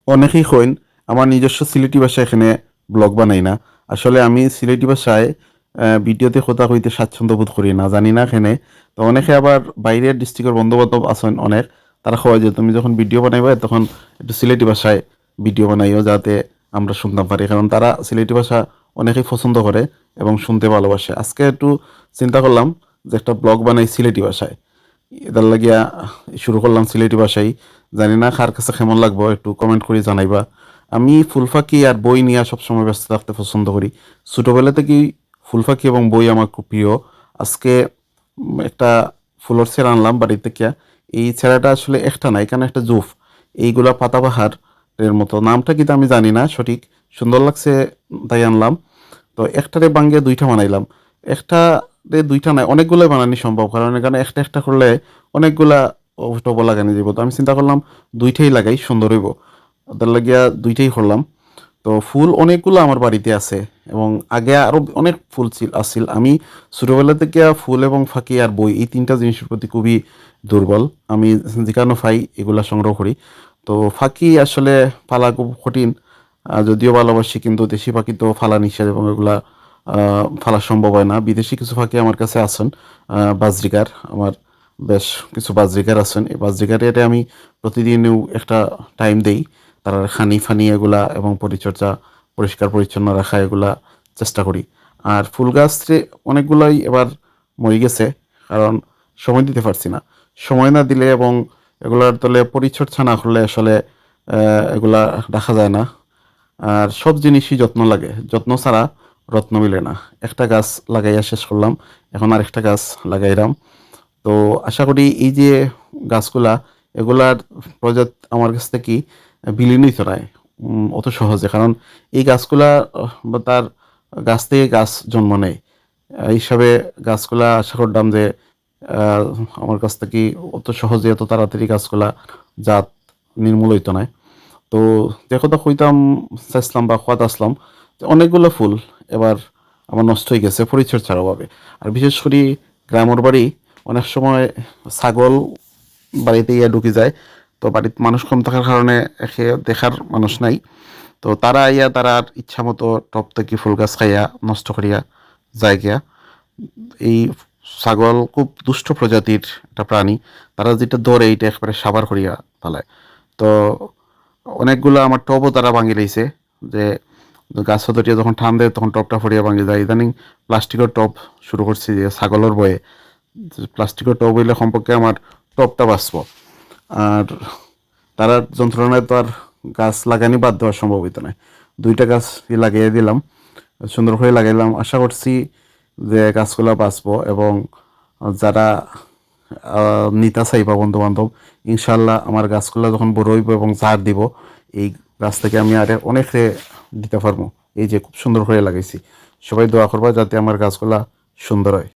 অনেকেই কইন আমার নিজস্ব সিলেটি ভাষায় এখানে ব্লগ বানাই না। আসলে আমি সিলেটি ভাষায় ভিডিওতে কথা কইতে স্বাচ্ছন্দ্য বোধ করি না, জানি না এখানে। তো অনেকে আবার বাইরের ডিস্ট্রিক্টের বন্ধু বান্ধব আছেন অনেক, তারা কয় যে তুমি যখন ভিডিও বানাইবা তখন একটু সিলেটি ভাষায় ভিডিও বানাইও, যাতে আমরা শুনতে পারি, কারণ তারা সিলেটি ভাষা অনেকেই পছন্দ করে এবং শুনতে ভালোবাসে। আজকে একটু চিন্তা করলাম যে একটা ব্লগ বানাই সিলেটি ভাষায়, এটার লাগিয়া শুরু করলাম সিলেটি ভাষাই। জানি না কার কাছে কেমন লাগবো, একটু কমেন্ট করে জানাইবা। আমি ফুলফাকি আর বই নিয়ে সবসময় ব্যস্ত থাকতে পছন্দ করি। ছোটোবেলা থেকেই ফুলফাকি এবং বই আমার খুব প্রিয়। আজকে একটা ফুলের ছেঁড়া আনলাম বাড়ি থেকে। এই ছেঁড়াটা আসলে একটা না, এখানে একটা জুফ, এইগুলা পাতাবাহার এর মতো, নামটা কিন্তু আমি জানি না সঠিক, সুন্দর লাগছে তাই আনলাম। তো একটারে বাঙ্গে দুইটা বানাইলাম। একটা দুইটা নাই, অনেকগুলোই বানানি সম্ভব, কারণ এখানে একটা একটা করলে অনেকগুলা টব লাগানি যাব। তো আমি চিন্তা করলাম দুইটাই লাগাই, সুন্দর হইব, ওদের লাগিয়া দুইটাই করলাম। তো ফুল অনেকগুলো আমার বাড়িতে আছে, এবং আগে আরো অনেক ফুল আসছিল। আমি ছোটবেলা থেকে ফুল এবং ফাঁকি আর বই, এই তিনটা জিনিসের প্রতি খুবই দুর্বল। আমি যেখানে পাই এগুলা সংগ্রহ করি। তো ফাঁকি আসলে পালা খুব কঠিন, যদিও ভালোবাসি, কিন্তু দেশি পাখি তো ফালা নিষেধ এবং এগুলা ফালা সম্ভব হয় না। বিদেশি কিছু পাখি আমার কাছে আছেন, বাজরিকার, আমার বেশ কিছু বাজরিকার আছেন। এই বাজরিকারে আমি প্রতিদিনও একটা টাইম দেই, তার খানি ফানি এগুলা এবং পরিচর্যা, পরিষ্কার পরিচ্ছন্ন রাখা, এগুলা চেষ্টা করি। আর ফুল গাছে অনেকগুলাই এবার মরে গেছে, কারণ সময় দিতে পারছি না। সময় না দিলে এবং এগুলার তলে পরিচর্যা না করলে আসলে এগুলা রাখা যায় না। আর সব জিনিসই যত্ন লাগে, যত্ন ছাড়া রত্ন মিলে না। একটা গাছ লাগাইয়া শেষ করলাম, এখন আরেকটা গাছ লাগাইলাম। তো আশা করি এই যে গাছগুলা, এগুলার প্রজাত আমার কাছ থেকে বিলীন হইতে নাই অত সহজে, কারণ এই গাছগুলা তার গাছ থেকে গাছ জন্ম নেয়। এই হিসাবে গাছগুলা আশা করলাম যে আহ, আমার কাছ থেকে অত সহজে এত তাড়াতাড়ি গাছগুলা জাত নির্মূল হইতো না। তো যে কথা কইতাম চাইছিলাম বা খোয়াত আসলাম, যে অনেকগুলো ফুল এবার আমার নষ্ট হয়ে গেছে পরিচর্যার অভাবে। আর বিশেষ করে গ্রামের বাড়ি, অনেক সময় ছাগল বাড়িতে ইয়া ঢুকে যায়। তো বাড়িতে মানুষ কম থাকার কারণে একে দেখার মানুষ নাই। তো তারা ইয়া তারা ইচ্ছা মতো টপ থেকে ফুল গাছ খাইয়া নষ্ট করিয়া যায় গিয়া। এই ছাগল খুব দুষ্ট প্রজাতির একটা প্রাণী, তারা যেটা ধরে এইটা একবারে সাবার করিয়া ফেলায়। তো অনেকগুলো আমার টবও তারা ভাঙি লইছে, যে গাছ ধরিয়া যখন ঠান দেয় তখন টপটা ফরিয়া ভাঙি যায়। ইদানিং প্লাস্টিকের টপ শুরু করছি, যে ছাগলের বয়ে প্লাস্টিকের টপ হইলে সম্পর্কে আমার টপটা বাঁচব। আর তারা যন্ত্রণায় তো আর গাছ লাগানি বাদ দেওয়া সম্ভব হইতো না। দুইটা গাছ লাগিয়ে দিলাম, সুন্দর করে লাগাইলাম। আশা করছি যে গাছগুলা বাঁচবো, এবং যারা নিতা চাইবা বন্ধু বান্ধব, ইনশাল্লাহ আমার গাছগুলা যখন বড় হইব এবং ঝাড় দিব, এই গাছ থেকে আমি আর অনেক দিতে পারবো। এই যে খুব সুন্দর করে লাগাইছি, সবাই দোয়া করবা যাতে আমার গাছগুলা সুন্দর হয়।